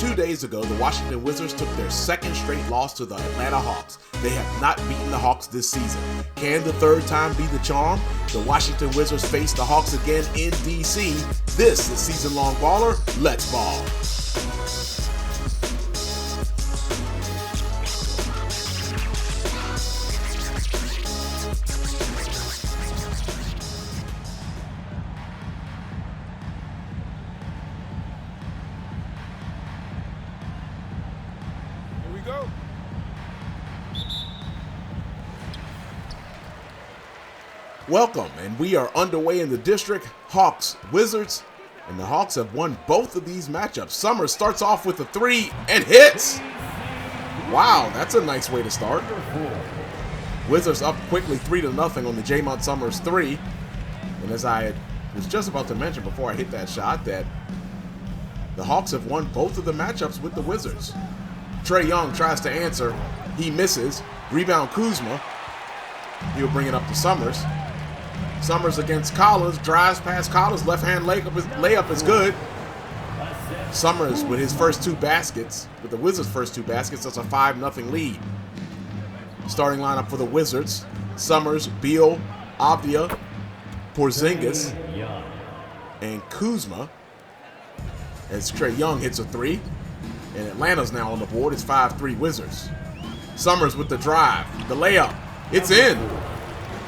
2 days ago, the Washington Wizards took their second straight loss to the Atlanta Hawks. They have not beaten the Hawks this season. Can the third time be the charm? The Washington Wizards face the Hawks again in DC. This is Season Long Baller. Let's ball. Go. Welcome, and we are underway in the district. Hawks, Wizards, and the Hawks have won both of these matchups. Summerz starts off with a three and hits. Wow, that's a nice way to start. Wizards up quickly 3-0 on the Jaymont Summerz three. And as I was just about to mention before I hit that shot, that the Hawks have won both of the matchups with the Wizards. Trae Young tries to answer. He misses. Rebound Kuzma. He'll bring it up to Summerz. Summerz against Collins. Drives past Collins. Left-hand layup is good. Summerz with his first two baskets. With the Wizards' first two baskets, that's a 5-0 lead. Starting lineup for the Wizards. Summerz, Beal, Avdia, Porzingis, and Kuzma. As Trae Young hits a three. And Atlanta's now on the board. It's 5-3 Wizards. Summerz with the drive. The layup. It's in.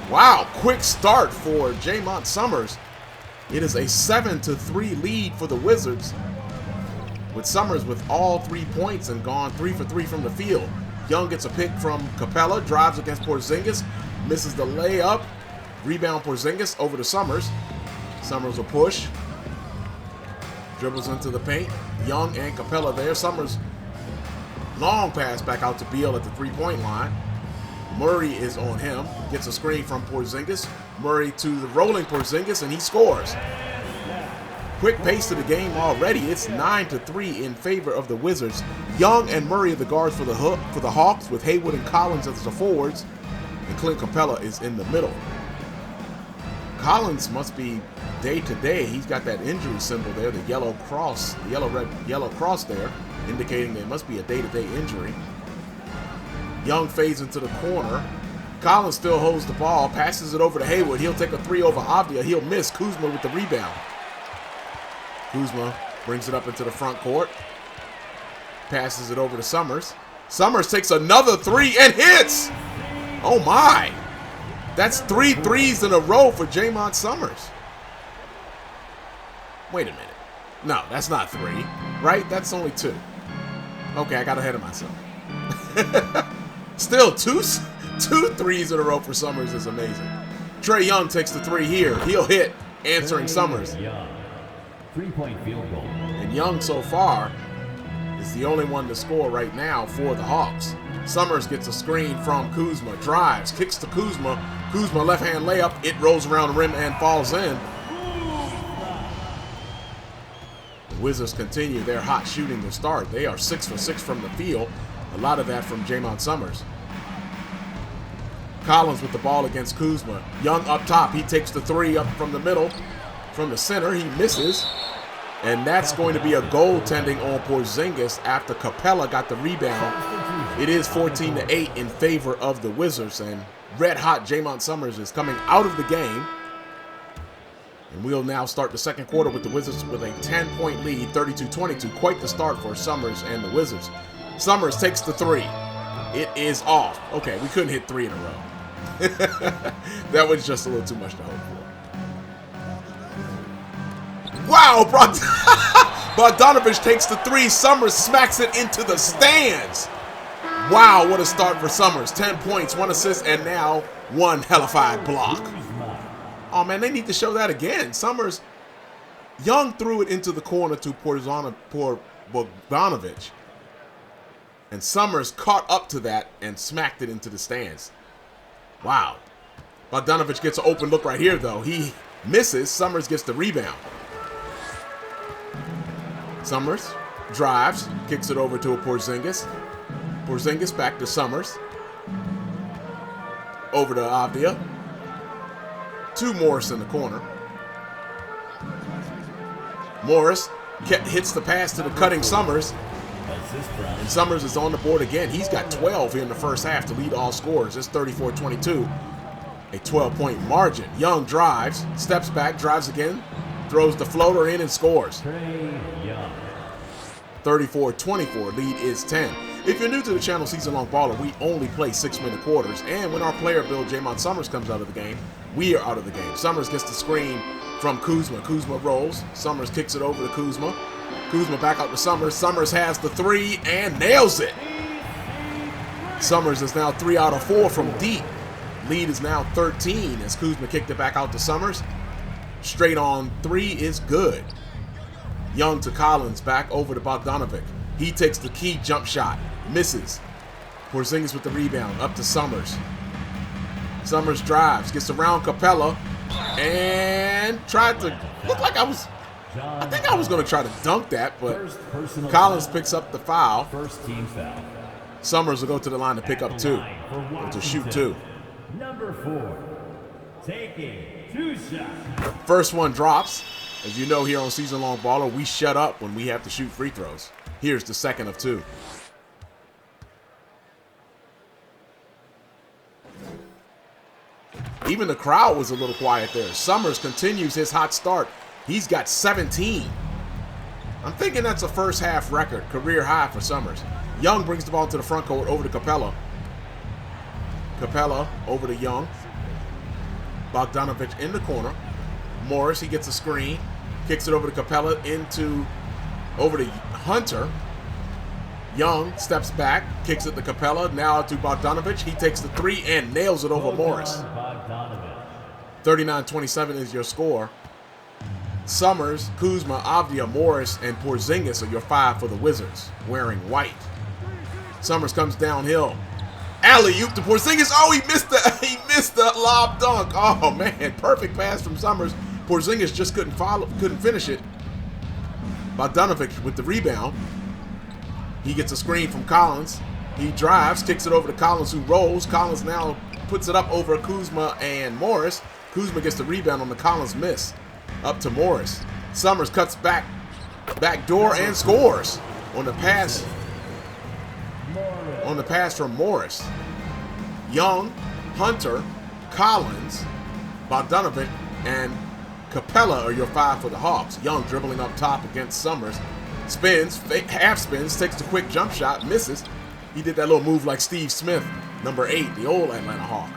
Wow, quick start for Jaymont Summerz. It is a 7-3 lead for the Wizards, with Summerz with all 3 points and gone 3 for 3 from the field. Young gets a pick from Capella. Drives against Porzingis. Misses the layup. Rebound Porzingis over to Summerz. Summerz will push. Dribbles into the paint. Young and Capella there. Summerz, long pass back out to Beal at the three-point line. Murray is on him. Gets a screen from Porzingis. Murray to the rolling Porzingis, and he scores. Quick pace to the game already. It's 9-3 in favor of the Wizards. Young and Murray are the guards for the Hawks, with Haywood and Collins as the forwards, and Clint Capella is in the middle. Collins must be day to day. He's got that injury symbol there, the yellow cross, the yellow cross there, indicating there must be a day-to-day injury. Young fades into the corner. Collins still holds the ball, passes it over to Haywood. He'll take a three over Avdia. He'll miss. Kuzma with the rebound. Kuzma brings it up into the front court. Passes it over to Summerz. Summerz takes another three and hits. Oh my. That's 3 threes in a row for Jaymont Summerz. Wait a minute. No, that's not 3, right? That's only 2. Okay, I got ahead of myself. Still, two threes in a row for Summerz is amazing. Trae Young takes the 3 here. He'll hit, answering Summerz. 3-point field goal. And Young so far is the only one to score right now for the Hawks. Summerz gets a screen from Kuzma, drives, kicks to Kuzma. Kuzma left-hand layup. It rolls around the rim and falls in. The Wizards continue their hot shooting to start. They are 6 for 6 from the field. A lot of that from Jaymont Summerz. Collins with the ball against Kuzma. Young up top. He takes the 3 up from the middle. From the center, he misses. And that's going to be a goaltending on Porzingis after Capella got the rebound. It is 14-8 in favor of the Wizards, and red-hot Jaymont Summerz is coming out of the game. And we'll now start the second quarter with the Wizards with a 10-point lead, 32-22. Quite the start for Summerz and the Wizards. Summerz takes the 3. It is off. Okay, we couldn't hit 3 in a row. That was just a little too much to hope for. Wow, Bogdanovich takes the 3. Summerz smacks it into the stands. Wow, what a start for Summerz. 10 points, 1 assist, and now 1 hellified block. Oh, man, they need to show that again. Summerz, Young threw it into the corner to Bogdanovich. And Summerz caught up to that and smacked it into the stands. Wow. Bogdanovich gets an open look right here, though. He misses. Summerz gets the rebound. Summerz drives, kicks it over to a Porzingis. Porzingis back to Summerz. Over to Avdia. To Morris in the corner. Morris hits the pass to the cutting Summerz. And Summerz is on the board again. He's got 12 here in the first half to lead all scorers. It's 34-22, a 12-point margin. Young drives, steps back, drives again, throws the floater in and scores. 34-24, lead is 10. If you're new to the channel Season Long Baller, we only play 6-minute quarters, and when our player build Jaymont Summerz comes out of the game, we are out of the game. Summerz gets the screen from Kuzma. Kuzma rolls. Summerz kicks it over to Kuzma. Kuzma back out to Summerz. Summerz has the three and nails it. Summerz is now 3 out of 4 from deep. Lead is now 13 as Kuzma kicked it back out to Summerz. Straight on three is good. Young to Collins, back over to Bogdanovic. He takes the key jump shot, misses. Porzingis with the rebound, up to Summerz. Summerz drives, gets around Capella, and tried to, look like I think I was going to try to dunk that, but Collins picks up the foul. First team foul. Summerz will go to the line to pick up 2, or to shoot 2. Number 4, taking 2 shots. First one drops. As you know, here on Season Long Baller, we shut up when we have to shoot free throws. Here's the second of 2. Even the crowd was a little quiet there. Summerz continues his hot start. He's got 17. I'm thinking that's a first half record, career high for Summerz. Young brings the ball to the front court over to Capella. Capella over to Young. Bogdanovic in the corner. Morris, he gets a screen. Kicks it over to Capella over to Hunter. Young steps back, kicks it to Capella, now to Bogdanovic. He takes the three and nails it over Morris. 39-27 is your score. Summerz, Kuzma, Avdia, Morris, and Porzingis are your 5 for the Wizards, wearing white. Summerz comes downhill. Alley-oop to Porzingis. Oh, he missed the lob dunk. Oh man, perfect pass from Summerz. Porzingis just couldn't finish it. Bogdanovic with the rebound. He gets a screen from Collins. He drives, kicks it over to Collins, who rolls. Collins now puts it up over Kuzma and Morris. Kuzma gets the rebound on the Collins miss. Up to Morris. Summerz cuts back door and scores on the pass. On the pass from Morris. Young, Hunter, Collins, Bogdanovic, and Capella are your 5 for the Hawks. Young dribbling up top against Summerz. Spins, half spins, takes the quick jump shot, misses. He did that little move like Steve Smith, number 8, the old Atlanta Hawk.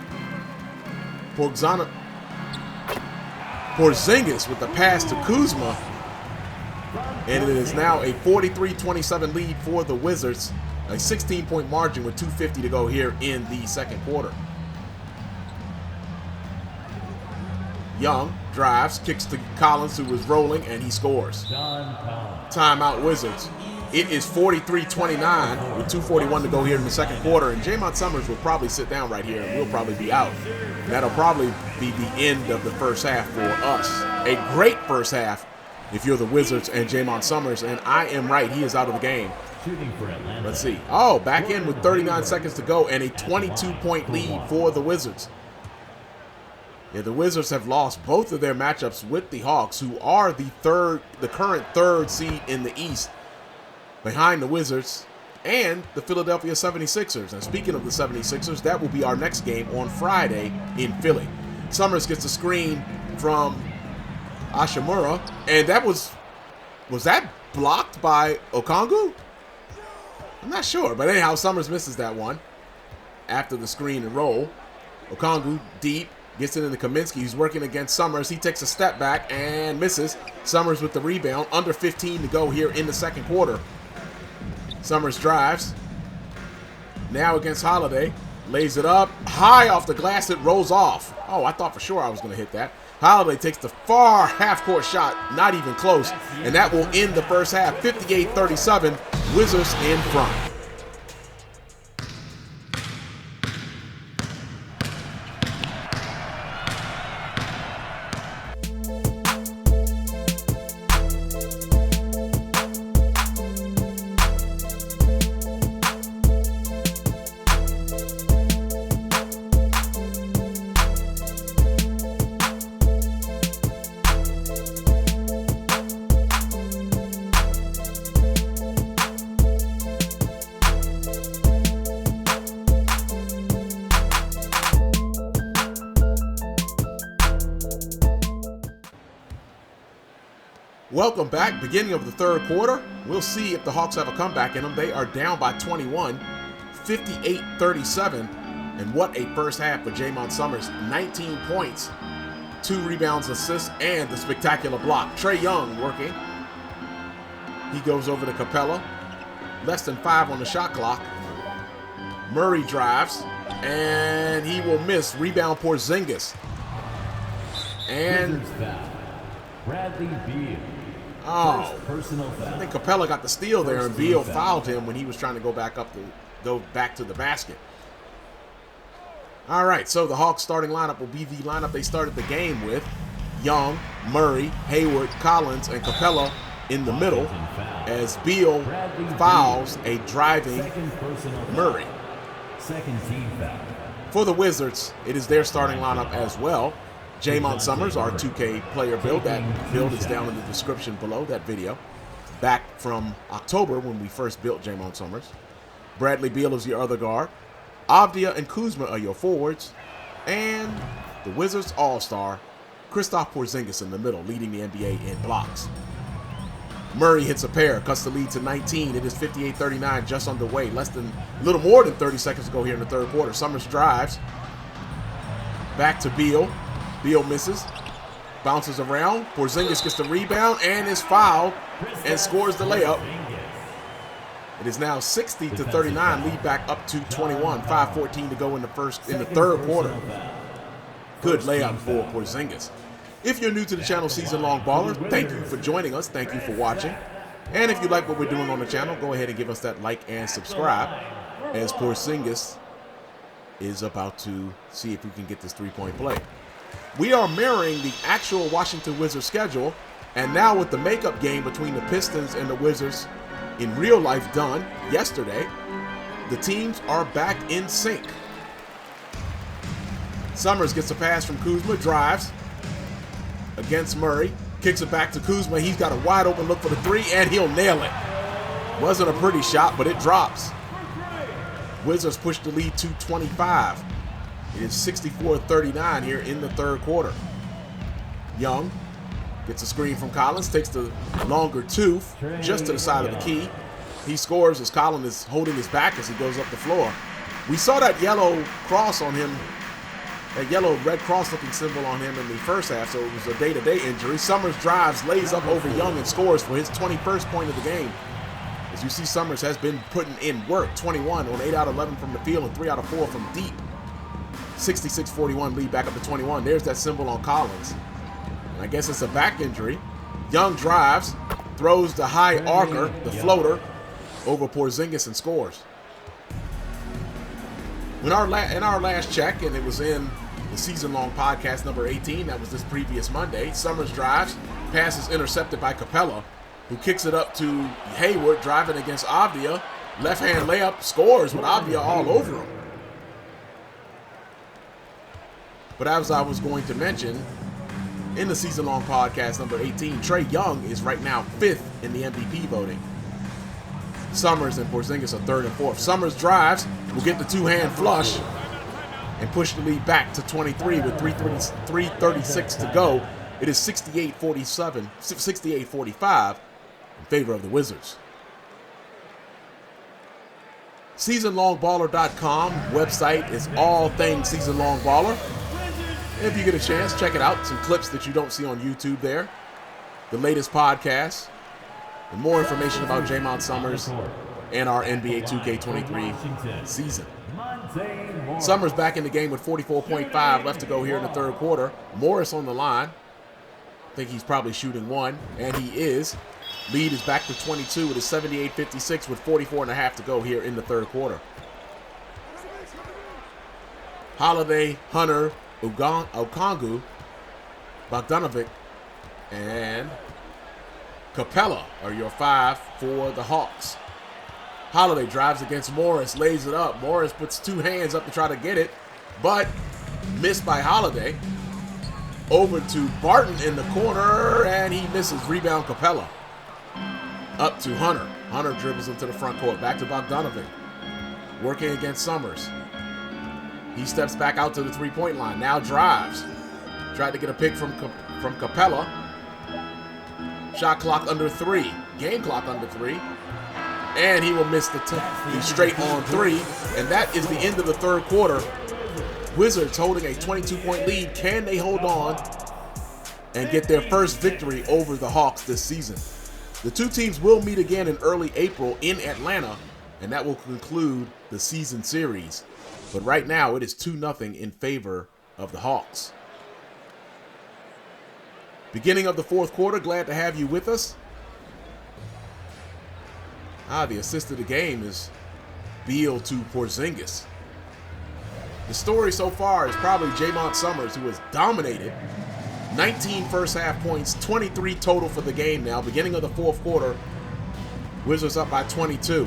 Porzingis with the pass to Kuzma. And it is now a 43-27 lead for the Wizards. A 16-point margin with 2:50 to go here in the second quarter. Young drives, kicks to Collins, who was rolling, and he scores. Timeout Wizards. It is 43-29 with 2:41 to go here in the second quarter, and Jaymont Summerz will probably sit down right here, and we'll probably be out. And that'll probably be the end of the first half for us. A great first half if you're the Wizards and Jaymont Summerz, and I am right, he is out of the game. Let's see. Oh, back in with 39 seconds to go, and a 22-point lead for the Wizards. Yeah, the Wizards have lost both of their matchups with the Hawks, who are the current third seed in the East, behind the Wizards and the Philadelphia 76ers. And speaking of the 76ers, that will be our next game on Friday in Philly. Summerz gets a screen from Hachimura, and that was that blocked by Okongwu? I'm not sure, but anyhow, Summerz misses that one after the screen and roll. Okongwu deep, gets it into Kaminsky. He's working against Summerz. He takes a step back and misses. Summerz with the rebound. Under 15 to go here in the second quarter. Summerz drives. Now against Holiday. Lays it up. High off the glass. It rolls off. Oh, I thought for sure I was going to hit that. Holiday takes the far half-court shot. Not even close. And that will end the first half. 58-37. Wizards in front. Welcome back. Beginning of the third quarter. We'll see if the Hawks have a comeback in them. They are down by 21, 58-37. And what a first half for Jaymont Summerz. 19 points, 2 rebounds, assists, and the spectacular block. Trae Young working. He goes over to Capella. Less than 5 on the shot clock. Murray drives, and he will miss. Rebound Porzingis. And Bradley Beal. Oh, Personal foul. I think Capella got the steal there, and Beal fouled him when he was trying to go back to the basket. All right, so the Hawks starting lineup will be the lineup they started the game with. Young, Murray, Hayward, Collins, and Capella in the middle as Beal fouls a driving Murray. Second team foul. For the Wizards, it is their starting lineup as well. Jaymont Summerz, our 2K player build. That build is down in the description below that video. Back from October when we first built Jaymont Summerz. Bradley Beal is your other guard. Avdija and Kuzma are your forwards. And the Wizards All-Star, Kristaps Porzingis in the middle, leading the NBA in blocks. Murray hits a pair, cuts the lead to 19. It is 58-39, just underway. A little more than 30 seconds to go here in the third quarter. Summerz drives. Back to Beal. Beal misses. Bounces around. Porzingis gets the rebound and is fouled and scores the layup. It is now 60-39, lead back up to 21. 5:14 to go in the third quarter. Good layup for Porzingis. If you're new to the channel, Season Long Baller, thank you for joining us. Thank you for watching. And if you like what we're doing on the channel, go ahead and give us that like and subscribe, as Porzingis is about to see if we can get this three-point play. We are mirroring the actual Washington Wizards schedule, and now with the makeup game between the Pistons and the Wizards in real life done yesterday, the teams are back in sync. Summerz gets a pass from Kuzma, drives against Murray, kicks it back to Kuzma. He's got a wide open look for the three, and he'll nail it. Wasn't a pretty shot, but it drops. Wizards push the lead to 25. It is 64-39 here in the third quarter. Young gets a screen from Collins, takes the longer tooth just to the side of the key. He scores as Collins is holding his back as he goes up the floor. We saw that yellow cross on him, that yellow red cross looking symbol on him in the first half, so it was a day-to-day injury. Summerz drives, lays up over Young, and scores for his 21st point of the game. As you see, Summerz has been putting in work. 21 on 8 out of 11 from the field and 3 out of 4 from deep. 66-41 lead back up to 21. There's that symbol on Collins. And I guess it's a back injury. Young drives, throws the high arcer, the floater, over Porzingis and scores. In our last check, and it was in the season-long podcast number 18, that was this previous Monday, Summerz drives, pass is intercepted by Capella, who kicks it up to Hayward, driving against Avdija. Left-hand layup, scores with Avdija all over him. But as I was going to mention, in the season-long podcast number 18, Trae Young is right now 5th in the MVP voting. Summerz and Porzingis are 3rd and 4th. Summerz drives, will get the two-hand flush, and push the lead back to 23 with 3:36 to go. It is 68-45 in favor of the Wizards. SeasonLongBaller.com website is all things Season Long Baller. If you get a chance, check it out. Some clips that you don't see on YouTube there. The latest podcasts. And more information about Jaymont Summerz and our NBA 2K23 season. Summerz back in the game with 44.5 left to go here in the third quarter. Morris on the line. I think he's probably shooting one, and he is. Lead is back to 22. It is 78-56 with 44.5 to go here in the third quarter. Holiday, Hunter, Okongwu, Bogdanovic, and Capella are your 5 for the Hawks. Holiday drives against Morris, lays it up. Morris puts 2 hands up to try to get it, but missed by Holiday. Over to Barton in the corner, and he misses. Rebound Capella. Up to Hunter. Hunter dribbles into the front court. Back to Bogdanovic. Working against Summerz. He steps back out to the three-point line. Now drives. Tried to get a pick from Capella. Shot clock under 3. Game clock under 3. And he will miss the straight on 3. And that is the end of the third quarter. Wizards holding a 22-point lead. Can they hold on and get their first victory over the Hawks this season? The two teams will meet again in early April in Atlanta, and that will conclude the season series. But right now, it is 2-0 in favor of the Hawks. Beginning of the fourth quarter, glad to have you with us. The assist of the game is Beal to Porzingis. The story so far is probably Jaymont Summerz, who has dominated. 19 first half points, 23 total for the game now. Beginning of the fourth quarter, Wizards up by 22.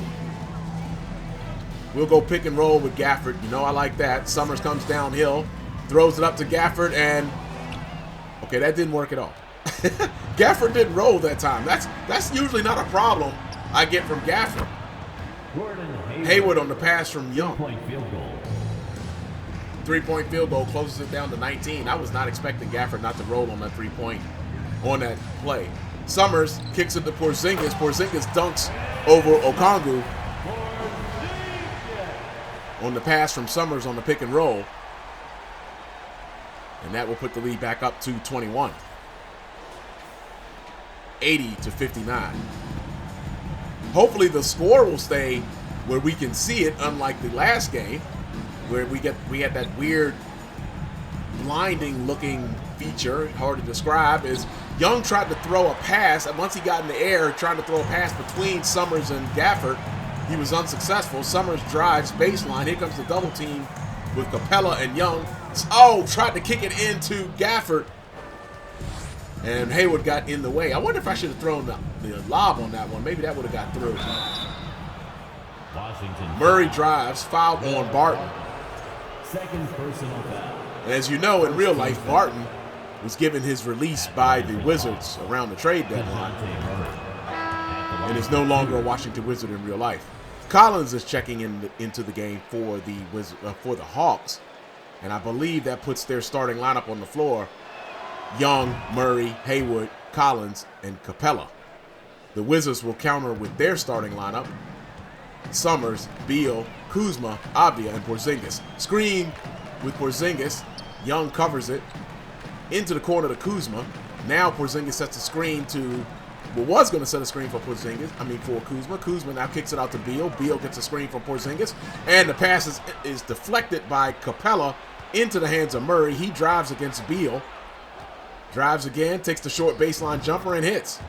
We'll go pick and roll with Gafford. You know I like that. Summerz comes downhill, throws it up to Gafford, and okay, that didn't work at all. Gafford didn't roll that time. That's usually not a problem I get from Gafford. Hayward on the pass from Young. 3-point field goal closes it down to 19. I was not expecting Gafford not to roll on that 3-point on that play. Summerz kicks it to Porzingis. Porzingis dunks over Okongwu on the pass from Summerz on the pick and roll. And that will put the lead back up to 21. 80-59. Hopefully the score will stay where we can see it, unlike the last game, where we had that weird blinding looking feature, hard to describe, is Young tried to throw a pass, and once he got in the air trying to throw a pass between Summerz and Gafford, he was unsuccessful. Summerz drives baseline. Here comes the double team with Capella and Young. Tried to kick it into Gafford, and Hayward got in the way. I wonder if I should have thrown the lob on that one. Maybe that would have got through. Murray drives, fouled on Barton. Second personal foul. And as you know, in real life, Barton was given his release by the Wizards around the trade deadline and is no longer a Washington Wizard in real life. Collins is checking into the game for the Hawks, and I believe that puts their starting lineup on the floor: Young, Murray, Hayward, Collins, and Capella. The Wizards will counter with their starting lineup: Summerz, Beal, Kuzma, Avdia, and Porzingis. Screen with Porzingis. Young covers it into the corner to Kuzma. Now Porzingis sets a screen to, was going to set a screen for Kuzma. Kuzma now kicks it out to Beal. Beal gets a screen from Porzingis, and the pass is deflected by Capella into the hands of Murray. He drives against Beal. Drives again, takes the short baseline jumper and hits.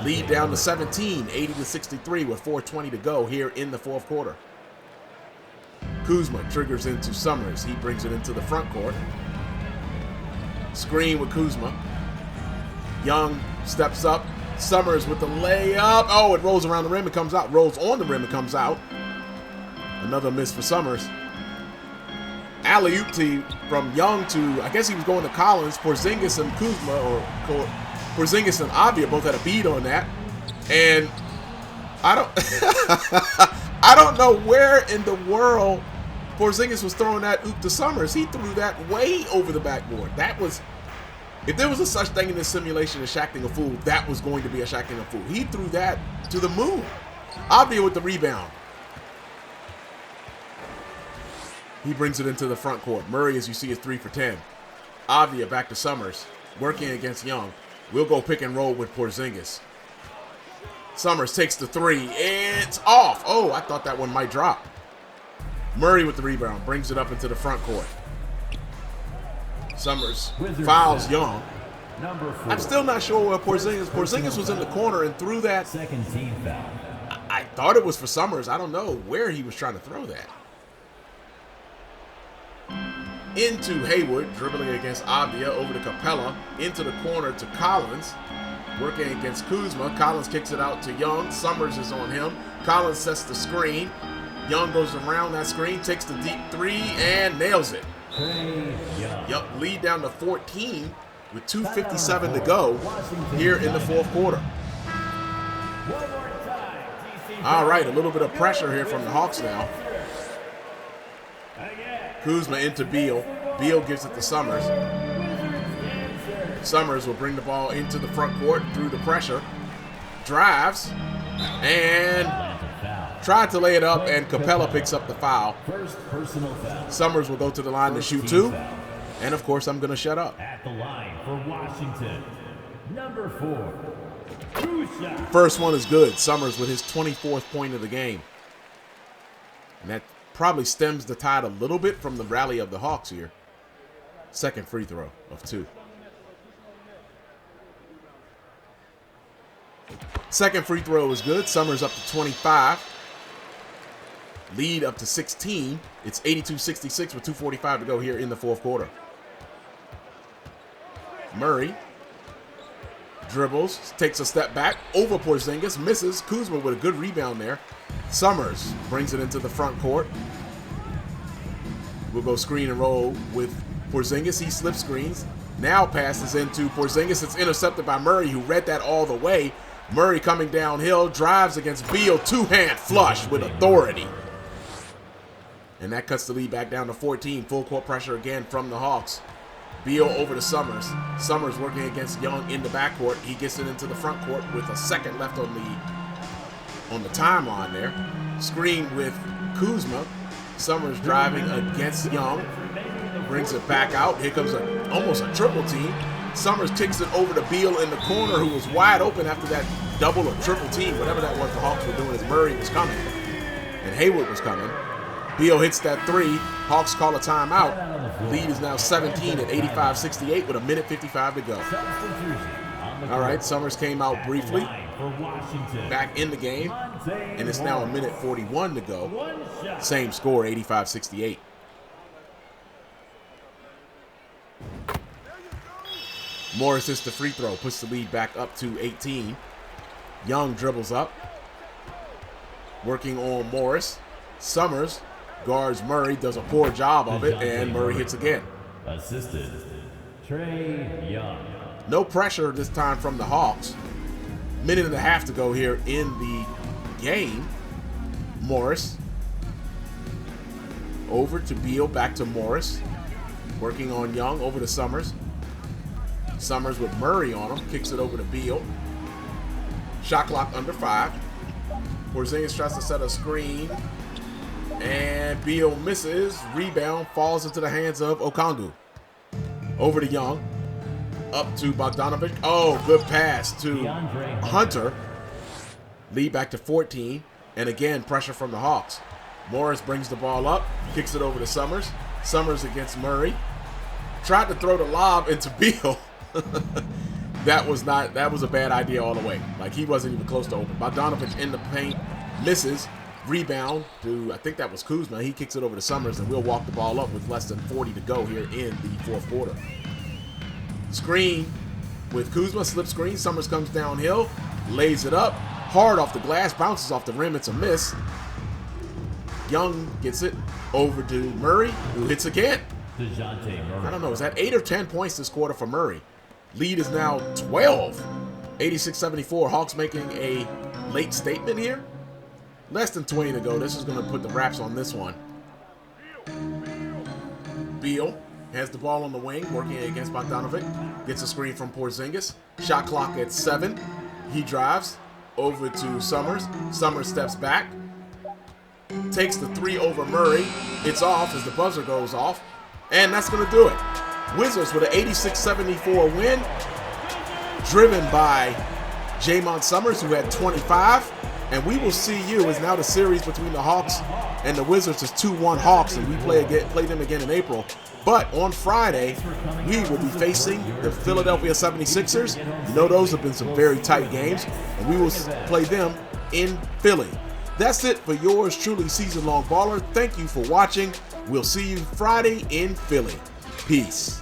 Lead down to 17, 80-63 with 4:20 to go here in the fourth quarter. Kuzma triggers into Summerz. He brings it into the front court. Screen with Kuzma. Young steps up. Summerz with the layup. It rolls around the rim and comes out. Rolls on the rim and comes out. Another miss for Summerz. Alley-oop from Young to, I guess he was going to Collins. Porzingis and Kuzma, or Porzingis and Avdia both had a bead on that. And I don't know where in the world Porzingis was throwing that oop to Summerz. He threw that way over the backboard. That was, if there was a such thing in this simulation as Shaqting a fool, that was going to be a Shaqting a fool. He threw that to the moon. Avdia with the rebound. He brings it into the front court. Murray, as you see, is 3 for 10. Avdia back to Summerz, working against Young. We'll go pick and roll with Porzingis. Summerz takes the 3. It's off. I thought that one might drop. Murray with the rebound, brings it up into the front court. Summerz fouls Young. I'm still not sure where Porzingis was in the corner and threw that. Second team foul. I thought it was for Summerz. I don't know where he was trying to throw that. Into Hayward, dribbling against Avdia, over to Capella, into the corner to Collins, working against Kuzma. Collins kicks it out to Young. Summerz is on him. Collins sets the screen. Young goes around that screen, takes the deep 3, and nails it. Lead down to 14 with 2:57 to go here in the fourth quarter. All right, a little bit of pressure here from the Hawks now. Kuzma into Beal. Beal gives it to Summerz. Summerz will bring the ball into the front court through the pressure. drives, and tried to lay it up, and Capella picks up the foul. First personal foul. Summerz will go to the line to shoot 2. And, of course, I'm going to shut up. At the line for Washington, number 4. Kusha. First one is good. Summerz with his 24th point of the game. And that probably stems the tide a little bit from the rally of the Hawks here. Second free throw of 2. Second free throw is good. Summerz up to 25. Lead up to 16. It's 82-66 with 2:45 to go here in the fourth quarter. Murray dribbles, takes a step back over Porzingis, misses. Kuzma with a good rebound there. Summerz brings it into the front court. We'll go screen and roll with Porzingis. He slip screens. Now passes into Porzingis. It's intercepted by Murray, who read that all the way. Murray coming downhill, drives against Beal, two-hand flush with authority. And that cuts the lead back down to 14. Full court pressure again from the Hawks. Beal over to Summerz. Summerz working against Young in the backcourt. He gets it into the front court with a second left on the timeline there. Screen with Kuzma. Summerz driving against Young. Brings it back out. Here comes almost a triple team. Summerz kicks it over to Beal in the corner, who was wide open after that double or triple team, whatever that was the Hawks were doing, as Murray was coming and Hayward was coming. Beal hits that 3. Hawks call a timeout. Lead is now 17 at 85-68 with 1:55 to go. All right, Summerz came out briefly, back in the game, and it's now 1:41 to go. Same score, 85-68. Morris hits the free throw, puts the lead back up to 18. Young dribbles up, working on Morris. Summerz guards Murray, does a poor job of it, and Murray hits again. Assisted, Trey Young. No pressure this time from the Hawks. Minute and a half to go here in the game. Morris over to Beal, back to Morris. Working on Young, over to Summerz. Summerz with Murray on him, kicks it over to Beal. Shot clock under 5. Porzingis tries to set a screen, and Beal misses. Rebound falls into the hands of Okongwu. Over to Young, up to Bogdanovic. Oh, good pass to Hunter. Lead back to 14, and again, pressure from the Hawks. Morris brings the ball up, kicks it over to Summerz. Summerz against Murray. Tried to throw the lob into Beal. That was a bad idea all the way. Like, he wasn't even close to open. Bogdanovic in the paint, misses. Rebound to, I think that was Kuzma. He kicks it over to Summerz, and we'll walk the ball up with less than 40 to go here in the fourth quarter. Screen with Kuzma, slip screen. Summerz comes downhill, lays it up, hard off the glass, bounces off the rim. It's a miss. Young gets it over to Murray, who hits again. I don't know, is that 8 or 10 points this quarter for Murray? Lead is now 12, 86-74. Hawks making a late statement here. Less than 20 to go. This is going to put the wraps on this one. Beal has the ball on the wing, working against Bogdanovic. Gets a screen from Porzingis. Shot clock at 7. He drives over to Summerz. Summerz steps back. Takes the 3 over Murray. It's off as the buzzer goes off. And that's going to do it. Wizards with an 86-74 win. Driven by Jaymont Summerz, who had 25. And we will see you, as now the series between the Hawks and the Wizards is 2-1 Hawks, and we play them again in April. But on Friday, we will be facing the Philadelphia 76ers. You know, those have been some very tight games, and we will play them in Philly. That's it for yours truly, Season Long Baller. Thank you for watching. We'll see you Friday in Philly. Peace.